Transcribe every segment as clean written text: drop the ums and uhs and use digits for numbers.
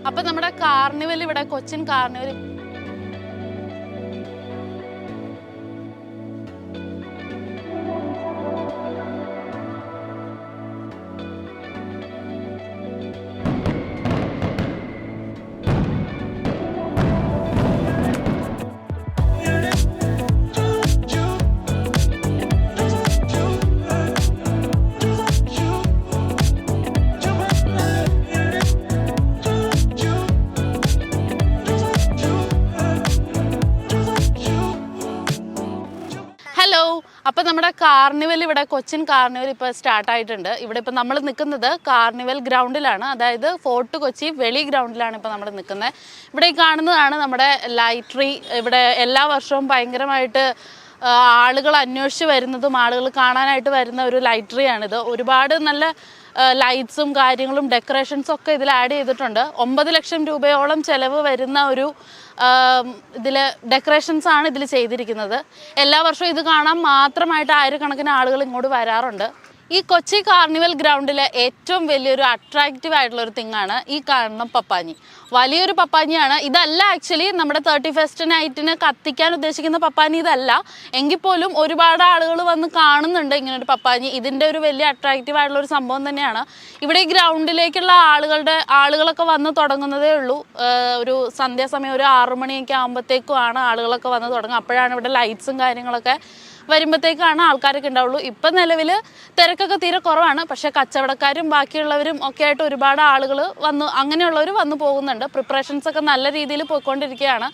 അപ്പൊ നമ്മുടെ കാർണിവൽ ഇവിടെ കൊച്ചിൻ കാർണിവൽ അപ്പോൾ നമ്മുടെ കാർണിവൽ ഇവിടെ കൊച്ചിൻ കാർണിവൽ ഇപ്പോൾ സ്റ്റാർട്ട് ആയിട്ടുണ്ട്. ഇവിടെ ഇപ്പോൾ നമ്മൾ നിൽക്കുന്നത് കാർണിവൽ ഗ്രൗണ്ടിലാണ്, അതായത് ഫോർട്ട് കൊച്ചി വെളി ഗ്രൗണ്ടിലാണ് ഇപ്പോൾ നമ്മൾ നിൽക്കുന്നത്. ഇവിടെ ഈ കാണുന്നതാണ് നമ്മുടെ ലൈട്രി. ഇവിടെ എല്ലാ വർഷവും ഭയങ്കരമായിട്ട് ആളുകൾ അന്വേഷിച്ച് വരുന്നതും ആളുകൾ കാണാനായിട്ട് വരുന്ന ഒരു ലൈട്രിയാണിത്. ഒരുപാട് നല്ല ലൈറ്റ്സും കാര്യങ്ങളും ഡെക്കറേഷൻസും ഒക്കെ ഇതിൽ ആഡ് ചെയ്തിട്ടുണ്ട്. 9 ലക്ഷം രൂപയോളം ചിലവ് വരുന്ന ഒരു ഇതിൽ ഡെക്കറേഷൻസ് ആണ് ഇതിൽ ചെയ്തിരിക്കുന്നത്. എല്ലാ വർഷവും ഇത് കാണാൻ മാത്രമായിട്ട് ആയിരക്കണക്കിന് ആളുകൾ ഇങ്ങോട്ട് വരാറുണ്ട്. ഈ കൊച്ചി കാർണിവൽ ഗ്രൗണ്ടിലെ ഏറ്റവും വലിയൊരു അട്രാക്റ്റീവ് ആയിട്ടുള്ള ഒരു തിങ്ങാണ് ഈ കാണുന്ന പപ്പാഞ്ഞി. വലിയൊരു പപ്പാഞ്ഞിയാണ്. ഇതല്ല ആക്ച്വലി നമ്മുടെ 31st നൈറ്റിന് കത്തിക്കാൻ ഉദ്ദേശിക്കുന്ന പപ്പാഞ്ഞി ഇതല്ല. എങ്കിൽ പോലും ഒരുപാട് ആളുകൾ വന്ന് കാണുന്നുണ്ട് ഇങ്ങനൊരു പപ്പാഞ്ഞി. ഇതിൻ്റെ ഒരു വലിയ അട്രാക്റ്റീവ് ആയിട്ടുള്ള ഒരു സംഭവം തന്നെയാണ്. ഇവിടെ ഈ ഗ്രൗണ്ടിലേക്കുള്ള ആളുകളൊക്കെ വന്ന് തുടങ്ങുന്നതേ ഉള്ളൂ. ഒരു സന്ധ്യാസമയം ഒരു 6 മണിയൊക്കെ ആകുമ്പോഴത്തേക്കുമാണ് ആളുകളൊക്കെ വന്ന് തുടങ്ങുക. അപ്പോഴാണ് ഇവിടെ ലൈറ്റ്സും കാര്യങ്ങളൊക്കെ വരുമ്പോഴത്തേക്കാണ് ആൾക്കാരൊക്കെ ഉണ്ടാവുള്ളൂ. ഇപ്പം നിലവിൽ തിരക്കൊക്കെ തീരെ കുറവാണ്. പക്ഷേ കച്ചവടക്കാരും ബാക്കിയുള്ളവരും ഒക്കെ ആയിട്ട് ഒരുപാട് ആളുകൾ അങ്ങനെയുള്ളവർ വന്ന് പോകുന്നുണ്ട്. പ്രിപ്പറേഷൻസൊക്കെ നല്ല രീതിയിൽ പോയിക്കൊണ്ടിരിക്കുകയാണ്.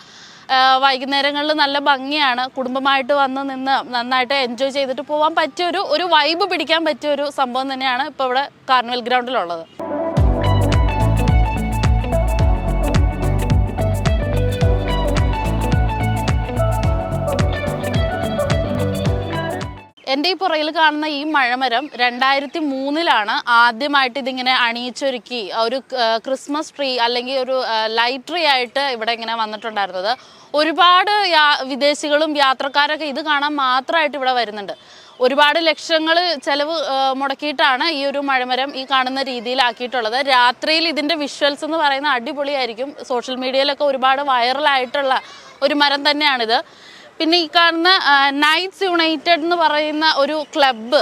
വൈകുന്നേരങ്ങളിൽ നല്ല ഭംഗിയാണ്. കുടുംബമായിട്ട് വന്ന് നിന്ന് നന്നായിട്ട് എൻജോയ് ചെയ്തിട്ട് പോകാൻ പറ്റിയൊരു വൈബ് പിടിക്കാൻ പറ്റിയൊരു സംഭവം തന്നെയാണ് ഇപ്പോൾ ഇവിടെ കാർണിവൽ ഗ്രൗണ്ടിലുള്ളത്. എൻ്റെ ഈ പുറകിൽ കാണുന്ന ഈ മഴമരം 2003 ആദ്യമായിട്ട് ഇതിങ്ങനെ അണിയിച്ചൊരുക്കി ഒരു ക്രിസ്മസ് ട്രീ അല്ലെങ്കിൽ ഒരു ലൈറ്റ് ട്രീ ആയിട്ട് ഇവിടെ ഇങ്ങനെ വന്നിട്ടുണ്ടായിരുന്നത്. ഒരുപാട് വിദേശികളും യാത്രക്കാരൊക്കെ ഇത് കാണാൻ മാത്രമായിട്ട് ഇവിടെ വരുന്നുണ്ട്. ഒരുപാട് ലക്ഷങ്ങൾ ചിലവ് മുടക്കിയിട്ടാണ് ഈ ഒരു മഴമരം ഈ കാണുന്ന രീതിയിലാക്കിയിട്ടുള്ളത്. രാത്രിയിൽ ഇതിൻ്റെ വിഷ്വൽസ് എന്ന് പറയുന്ന അടിപൊളിയായിരിക്കും. സോഷ്യൽ മീഡിയയിലൊക്കെ ഒരുപാട് വൈറലായിട്ടുള്ള ഒരു മരം തന്നെയാണിത്. പിന്നെ ഈ കാണുന്ന നൈറ്റ്സ് യുണൈറ്റഡ് എന്ന് പറയുന്ന ഒരു ക്ലബ്ബ്,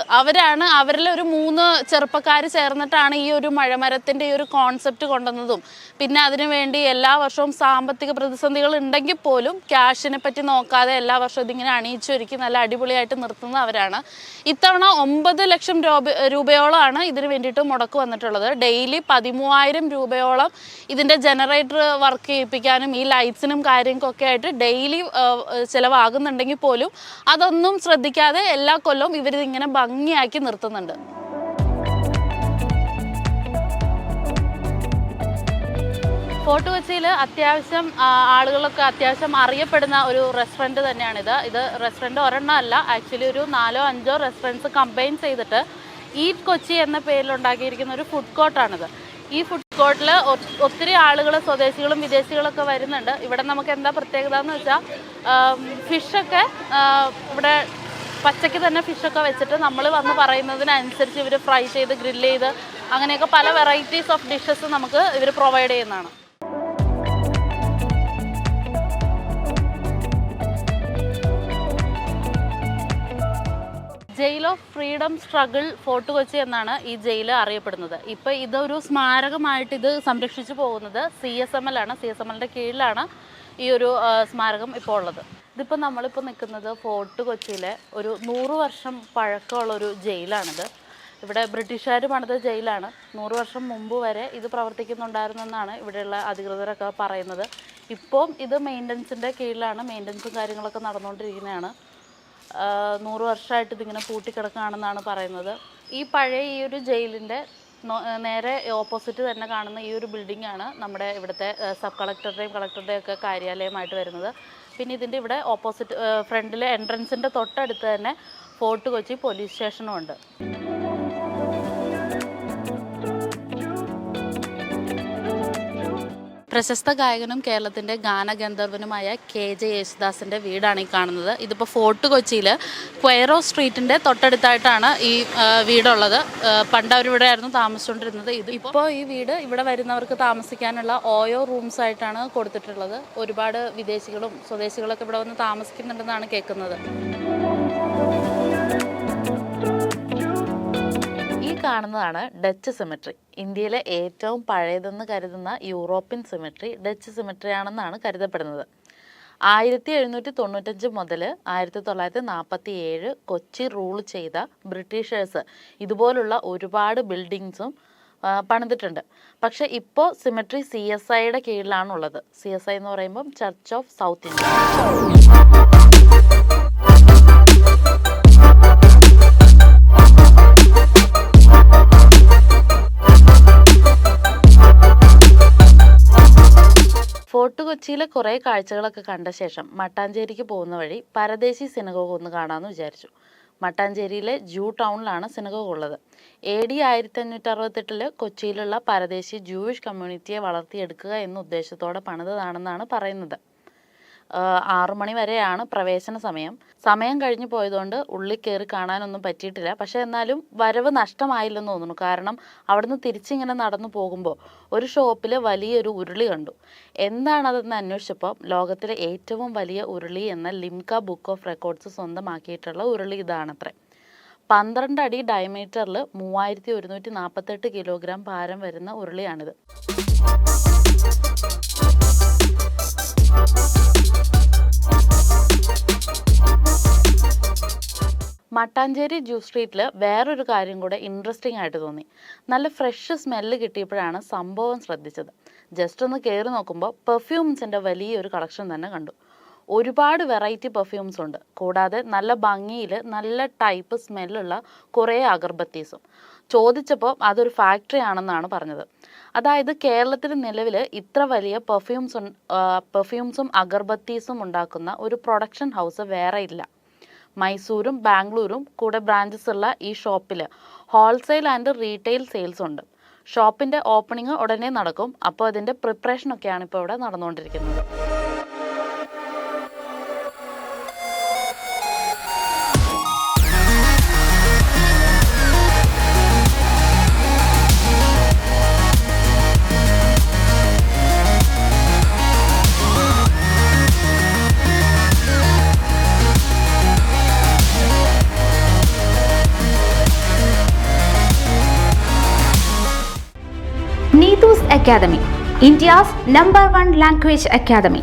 അവരിൽ ഒരു 3 ചെറുപ്പക്കാർ ചേർന്നിട്ടാണ് ഈ ഒരു മഴമരത്തിൻ്റെ ഈ ഒരു കോൺസെപ്റ്റ് കൊണ്ടുവന്നതും. പിന്നെ അതിനുവേണ്ടി എല്ലാ വർഷവും സാമ്പത്തിക പ്രതിസന്ധികൾ ഉണ്ടെങ്കിൽ പോലും ക്യാഷിനെ പറ്റി നോക്കാതെ എല്ലാ വർഷവും ഇതിങ്ങനെ അണിയിച്ചൊരുക്കി നല്ല അടിപൊളിയായിട്ട് നിർത്തുന്ന അവരാണ്. ഇത്തവണ 9 ലക്ഷം രൂപയോളമാണ് ഇതിന് വേണ്ടിയിട്ട് മുടക്ക് വന്നിട്ടുള്ളത്. ഡെയിലി 13,000 രൂപയോളം ഇതിൻ്റെ ജനറേറ്റർ വർക്ക് ചെയ്യിപ്പിക്കാനും ഈ ലൈറ്റ്സിനും കാര്യങ്ങൾക്കൊക്കെ ആയിട്ട് ഡെയിലി ചിലവാകുന്നുണ്ടെങ്കിൽ പോലും അതൊന്നും ശ്രദ്ധിക്കാതെ എല്ലാ കൊല്ലവും ഇവരിതിങ്ങനെ ഭംഗിയാക്കി നിർത്തുന്നുണ്ട്. ഫോർട്ട് കൊച്ചിയിൽ അത്യാവശ്യം ആളുകളൊക്കെ അത്യാവശ്യം അറിയപ്പെടുന്ന ഒരു റെസ്റ്റോറൻറ്റ് തന്നെയാണിത്. ഇത് റെസ്റ്റോറൻറ്റ് ഒരെണ്ണമല്ല, ആക്ച്വലി ഒരു 4-5 റെസ്റ്റോറൻറ്റ്സ് കമ്പൈൻ ചെയ്തിട്ട് ഈറ്റ് കൊച്ചി എന്ന പേരിലുണ്ടാക്കിയിരിക്കുന്ന ഒരു ഫുഡ് കോർട്ടാണിത്. ഈ ഫുഡ് കോർട്ടിൽ ഒത്തിരി ആളുകൾ, സ്വദേശികളും വിദേശികളൊക്കെ വരുന്നുണ്ട്. ഇവിടെ നമുക്ക് എന്താ പ്രത്യേകത എന്ന് വെച്ചാൽ ഫിഷൊക്കെ ഇവിടെ പച്ചയ്ക്ക് തന്നെ ഫിഷൊക്കെ വെച്ചിട്ട് നമ്മൾ വന്ന് പറയുന്നതിനനുസരിച്ച് ഇവർ ഫ്രൈ ചെയ്ത് ഗ്രില്ല് ചെയ്ത് അങ്ങനെയൊക്കെ പല വെറൈറ്റീസ് ഓഫ് ഡിഷസ് നമുക്ക് ഇവർ പ്രൊവൈഡ് ചെയ്യുന്നതാണ്. Jail of freedom struggle fort Kochi എന്നാണ് ഈ ജയിൽ അറിയപ്പെടുന്നത്. ഇപ്പോൾ ഇതൊരു സ്മാരകമായിട്ട് ഇത് സംരക്ഷിച്ചു പോകുന്നത് CSML ആണ്. CSMLൻ്റെ കീഴിലാണ് ഈ ഒരു സ്മാരകം ഇപ്പോൾ ഉള്ളത്. ഇതിപ്പോൾ നമ്മളിപ്പോൾ നിൽക്കുന്നത് ഫോർട്ട് കൊച്ചിയിലെ ഒരു 100 വർഷം പഴക്കമുള്ളൊരു ജയിലാണിത്. ഇവിടെ ബ്രിട്ടീഷുകാർ പണിത ജയിലാണ്. 100 വർഷം മുമ്പ് വരെ ഇത് പ്രവർത്തിക്കുന്നുണ്ടായിരുന്നെന്നാണ് ഇവിടെയുള്ള അധികൃതരൊക്കെ പറയുന്നത്. ഇപ്പോൾ ഇത് മെയിൻ്റനൻസിൻ്റെ കീഴിലാണ്. മെയിൻ്റനൻസും കാര്യങ്ങളൊക്കെ നടന്നുകൊണ്ടിരിക്കുന്നതാണ്. 100 വർഷമായിട്ട് ഇതിങ്ങനെ പൂട്ടിക്കിടക്കുകയാണെന്നാണ് പറയുന്നത്. ഈ പഴയ ഈ ഒരു ജയിലിൻ്റെ നേരെ ഓപ്പോസിറ്റ് തന്നെ കാണുന്ന ഈ ഒരു ബിൽഡിംഗാണ് നമ്മുടെ ഇവിടുത്തെ സബ് കളക്ടറുടെയും കളക്ടറുടെയും ഒക്കെ കാര്യാലയമായിട്ട് വരുന്നത്. പിന്നെ ഇതിൻ്റെ ഇവിടെ ഓപ്പോസിറ്റ് ഫ്രണ്ടിലെ എൻട്രൻസിൻ്റെ തൊട്ടടുത്ത് തന്നെ ഫോർട്ട് കൊച്ചി പോലീസ് സ്റ്റേഷനും ഉണ്ട്. പ്രശസ്ത ഗായകനും കേരളത്തിൻ്റെ ഗാനഗന്ധർവനുമായ KJ യേശുദാസിൻ്റെ വീടാണ് ഈ കാണുന്നത്. ഇതിപ്പോൾ ഫോർട്ട് കൊച്ചിയിൽ ക്വയറോ സ്ട്രീറ്റിൻ്റെ തൊട്ടടുത്തായിട്ടാണ് ഈ വീടുള്ളത്. പണ്ട് അവരിവിടെ ആയിരുന്നു താമസിച്ചുകൊണ്ടിരുന്നത്. ഇപ്പോൾ ഈ വീട് ഇവിടെ വരുന്നവർക്ക് താമസിക്കാനുള്ള ഓയോ റൂംസ് ആയിട്ടാണ് കൊടുത്തിട്ടുള്ളത്. ഒരുപാട് വിദേശികളും സ്വദേശികളൊക്കെ ഇവിടെ വന്ന് താമസിക്കുന്നുണ്ടെന്നാണ് കേൾക്കുന്നത്. കാണുന്നതാണ് ഡച്ച് സിമെട്രി. ഇന്ത്യയിലെ ഏറ്റവും പഴയതെന്ന് കരുതുന്ന യൂറോപ്യൻ സിമെട്രി ഡച്ച് സിമെട്രി ആണെന്നാണ് കരുതപ്പെടുന്നത്. 1795 മുതൽ 1947 കൊച്ചി റൂൾ ചെയ്ത ബ്രിട്ടീഷേഴ്സ് ഇതുപോലുള്ള ഒരുപാട് ബിൽഡിങ്സും പണിതിട്ടുണ്ട്. പക്ഷെ ഇപ്പോൾ സിമെട്രി CSIയുടെ കീഴിലാണുള്ളത്. CSI എന്ന് പറയുമ്പം church of south India. Fort കൊച്ചിയിലെ കുറേ കാഴ്ചകളൊക്കെ കണ്ട ശേഷം മട്ടാഞ്ചേരിക്ക് പോകുന്ന വഴി പരദേശി സിനഗോഗ് ഒന്ന് കാണാമെന്ന് വിചാരിച്ചു. മട്ടാഞ്ചേരിയിലെ ജൂ ടൗണിലാണ് സിനഗോഗ് ഉള്ളത്. AD 1568 കൊച്ചിയിലുള്ള പരദേശി ജൂയിഷ് കമ്മ്യൂണിറ്റിയെ വളർത്തിയെടുക്കുക എന്ന ഉദ്ദേശത്തോടെ പണിതതാണെന്നാണ് പറയുന്നത്. 6 മണി വരെയാണ് പ്രവേശന സമയം. സമയം കഴിഞ്ഞു പോയതുകൊണ്ട് ഉള്ളിൽ കയറി കാണാനൊന്നും പറ്റിയിട്ടില്ല. പക്ഷേ എന്നാലും വരവ് നഷ്ടമായില്ലെന്ന് തോന്നുന്നു. കാരണം അവിടുന്ന് തിരിച്ചിങ്ങനെ നടന്നു പോകുമ്പോൾ ഒരു ഷോപ്പിൽ വലിയൊരു ഉരുളി കണ്ടു. എന്താണതെന്ന് അന്വേഷിച്ചപ്പോൾ ലോകത്തിലെ ഏറ്റവും വലിയ ഉരുളി എന്ന ലിംക ബുക്ക് ഓഫ് റെക്കോർഡ്സ് സ്വന്തമാക്കിയിട്ടുള്ള ഉരുളി ഇതാണത്രേ. 12 അടി ഡയമീറ്ററിൽ 3148 കിലോഗ്രാം ഭാരം വരുന്ന ഉരുളിയാണിത്. മട്ടാഞ്ചേരി ജൂ സ്ട്രീറ്റിൽ വേറൊരു കാര്യം കൂടെ ഇൻട്രസ്റ്റിംഗ് ആയിട്ട് തോന്നി. നല്ല ഫ്രഷ് സ്മെല്ല് കിട്ടിയപ്പോഴാണ് സംഭവം ശ്രദ്ധിച്ചത്. ജസ്റ്റ് ഒന്ന് കയറി നോക്കുമ്പോൾ പെർഫ്യൂംസിൻ്റെ വലിയൊരു കളക്ഷൻ തന്നെ കണ്ടു. ഒരുപാട് വെറൈറ്റി പെർഫ്യൂംസ് ഉണ്ട്. കൂടാതെ നല്ല ഭംഗിയിൽ നല്ല ടൈപ്പ് സ്മെല്ലുള്ള കുറേ അഗർബത്തീസും. ചോദിച്ചപ്പോൾ അതൊരു ഫാക്ടറി ആണെന്നാണ് പറഞ്ഞത്. അതായത് കേരളത്തിൽ നിലവിൽ ഇത്ര വലിയ പെർഫ്യൂംസും അഗർബത്തീസും ഉണ്ടാക്കുന്ന ഒരു പ്രൊഡക്ഷൻ ഹൗസ് വേറെ ഇല്ല. മൈസൂരും ബാംഗ്ലൂരും കൂടെ ബ്രാഞ്ചസ് ഉള്ള ഈ ഷോപ്പിൽ ഹോൾസെയിൽ ആൻഡ് റീറ്റെയിൽ സെയിൽസ് ഉണ്ട്. ഷോപ്പിൻ്റെ ഓപ്പണിങ് ഉടനെ നടക്കും. അപ്പോൾ അതിൻ്റെ പ്രിപ്പറേഷനൊക്കെയാണ് ഇപ്പോൾ ഇവിടെ നടന്നുകൊണ്ടിരിക്കുന്നത്. Neetu's Academy, India's #1 language academy.